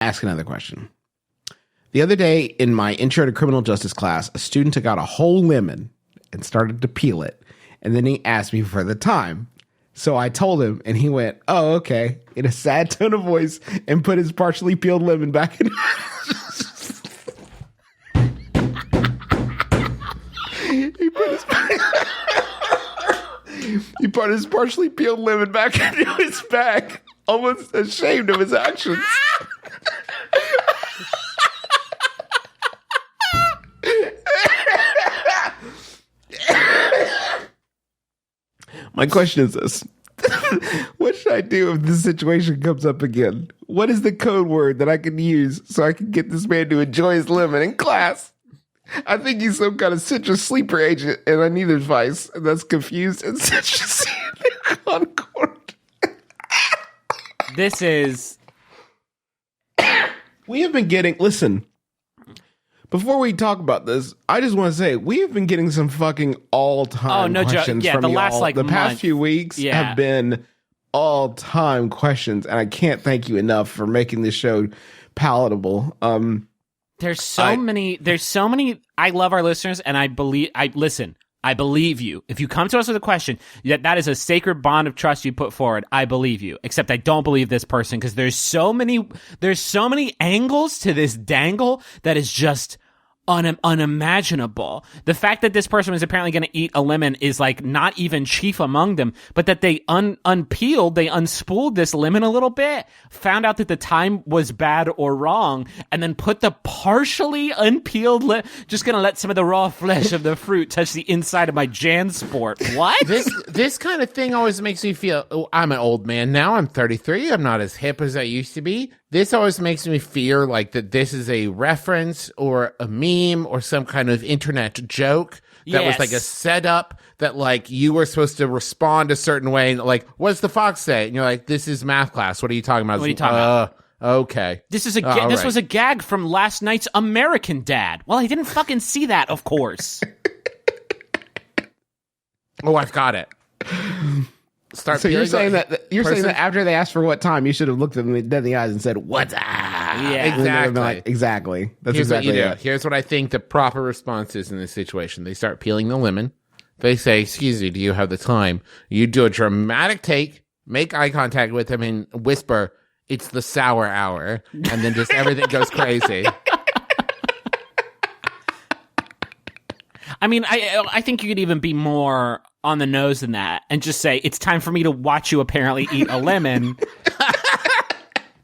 ask another question. The other day in my intro to criminal justice class, a student took out a whole lemon and started to peel it. And then he asked me for the time. So I told him, and he went, "Oh, okay," in a sad tone of voice, and put his partially peeled lemon back in. He put his partially peeled lemon back into his bag, almost ashamed of his actions. My question is this. What should I do if this situation comes up again? What is the code word that I can use so I can get this man to enjoy his lemon in class? I think he's some kind of citrus sleeper agent, and I need advice. And that's confused and citrus in Concord. This is... We have been getting... Listen. Before we talk about this, I just want to say we have been getting some fucking all-time questions from the y'all. last the month. past few weeks have been all-time questions, and I can't thank you enough for making this show palatable. There's so many. I love our listeners, and I believe you. If you come to us with a question, that is a sacred bond of trust you put forward. I believe you. Except I don't believe this person because there's so many angles to this dangle that is just unimaginable. The fact that this person was apparently going to eat a lemon is like not even chief among them, but that they unspooled this lemon a little bit, found out that the time was bad or wrong, and then put the partially unpeeled just going to let some of the raw flesh of the fruit touch the inside of my JanSport. What? This kind of thing always makes me feel, I'm an old man now. I'm 33. I'm not as hip as I used to be. This always makes me fear like that this is a reference or a meme or some kind of internet joke that was like a setup that like you were supposed to respond a certain way. And like, what does the fox say? And you're like, this is math class. What are you talking about? What are you talking about? Okay. This was a gag from last night's American Dad. Well, I didn't fucking see that, of course. Oh, I've got it. So you're saying that after they asked for what time, you should have looked them dead in the eyes and said, "What's up?" Yeah, exactly. Like, exactly. That's Here's exactly what you do. it. Here's what I think the proper response is in this situation. They start peeling the lemon. They say, "Excuse me, do you have the time?" You do a dramatic take, make eye contact with them, and whisper, "It's the sour hour," and then just everything goes crazy. I mean, I think you could even be more on the nose than that and just say, "It's time for me to watch you apparently eat a lemon."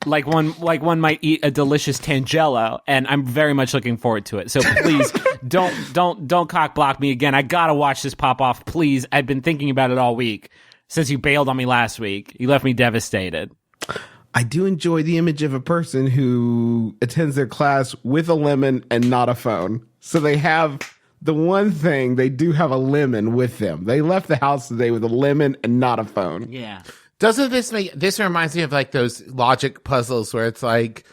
like one might eat a delicious Tangelo, and I'm very much looking forward to it. So please don't cock block me again. I gotta watch this pop off, please. I've been thinking about it all week since you bailed on me last week. You left me devastated. I do enjoy the image of a person who attends their class with a lemon and not a phone. So they have the one thing, they do have a lemon with them. They left the house today with a lemon and not a phone. Yeah. Doesn't this reminds me of like those logic puzzles where it's like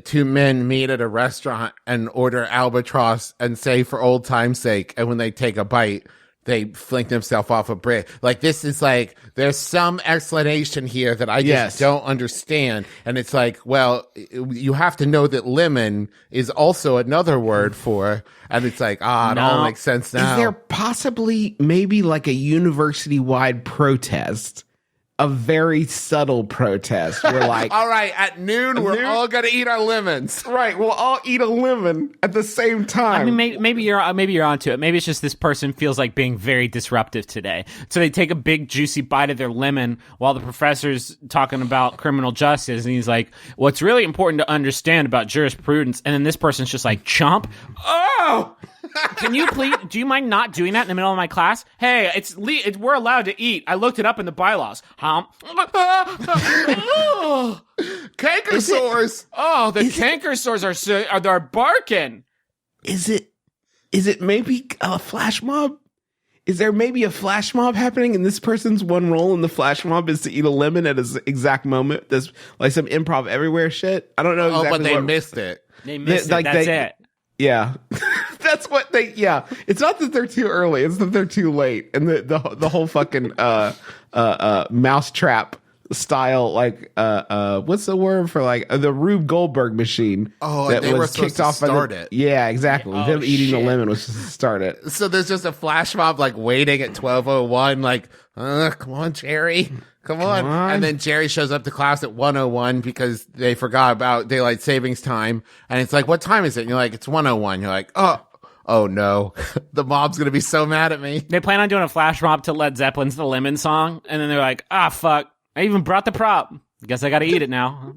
two men meet at a restaurant and order albatross and say for old time's sake, and when they take a bite, they fling themselves off a bridge. Like this is like there's some explanation here that I just don't understand, and it's like, well, you have to know that lemon is also another word for, and it's like it all makes sense now. Is there possibly maybe like a university-wide protest? A very subtle protest. We're like, all right, at noon, we're all gonna eat our lemons. Right, we'll all eat a lemon at the same time. I mean, maybe you're onto it. Maybe it's just this person feels like being very disruptive today. So they take a big juicy bite of their lemon while the professor's talking about criminal justice, and he's like, "What's really important to understand about jurisprudence?" And then this person's just like, "Chomp! Oh, can you please? Do you mind not doing that in the middle of my class? Hey, we're allowed to eat. I looked it up in the bylaws. Canker sores. Oh, the canker sores are barking. Is it maybe a flash mob? Is there maybe a flash mob happening, and this person's one role in the flash mob is to eat a lemon at an exact moment? There's like some improv everywhere shit. I don't know exactly. Oh, but they missed it. They missed it. That's it. Yeah. That's what it's not that they're too early, it's that they're too late. And the whole fucking mouse trap style, like what's the word for like the Rube Goldberg machine? Oh, and they were supposed to start it. Yeah, exactly. Them eating the lemon was just to start it. So there's just a flash mob like waiting at 12:01, like, come on, Jerry. Come on. And then Jerry shows up to class at 1:01 because they forgot about daylight savings time. And it's like, what time is it? And you're like, it's 1:01. You're like, oh no. The mob's going to be so mad at me. They plan on doing a flash mob to Led Zeppelin's The Lemon Song. And then they're like, fuck. I even brought the prop. Guess I got to eat it now.